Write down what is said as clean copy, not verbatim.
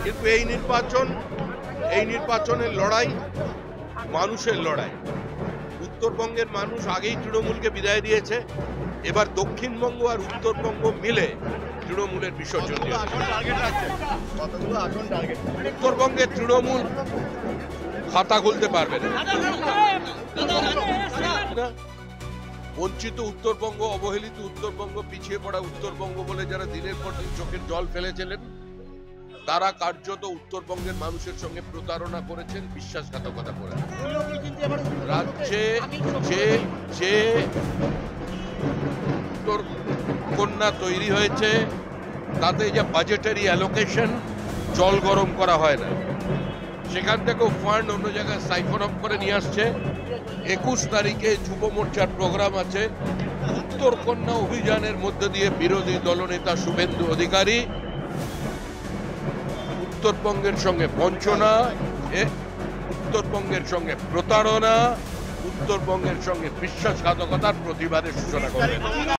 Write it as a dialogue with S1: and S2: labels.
S1: কিন্তু এই নির্বাচনের লড়াই মানুষের লড়াই। উত্তরবঙ্গের মানুষ আগেই তৃণমূলকে বিদায় দিয়েছে, এবার দক্ষিণবঙ্গ আর উত্তরবঙ্গ মিলে তৃণমূলের বিসর্জন দিয়েছে। উত্তরবঙ্গের তৃণমূল খাতা খুলতে পারবে না। বঞ্চিত উত্তরবঙ্গ, অবহেলিত উত্তরবঙ্গ, পিছিয়ে পড়া উত্তরবঙ্গ বলে যারা দিনের পর দিন চোখের জল ফেলেছিলেন, তারা কার্যত উত্তরবঙ্গের মানুষের সঙ্গে প্রতারণা করেছেন, বিশ্বাসঘাতকতা করেছেন। রাজ্যে যে উত্তর কন্যা তৈরি হয়েছে তাতে যে বাজেটারি অ্যালোকেশন জল গরম করা হয় না, সেখান থেকেও ফান্ড অন্য জায়গায় সাইফন অফ করে নিয়ে আসছে। 21 তারিখে যুব মোর্চার প্রোগ্রাম আছে। উত্তর কন্যা অভিযানের মধ্যে দিয়ে বিরোধী দলনেতা শুভেন্দু অধিকারী উত্তরবঙ্গের সঙ্গে বঞ্চনা, উত্তরবঙ্গের সঙ্গে প্রতারণা, উত্তরবঙ্গের সঙ্গে বিশ্বাসঘাতকতার প্রতিবাদের সূচনা করবেন।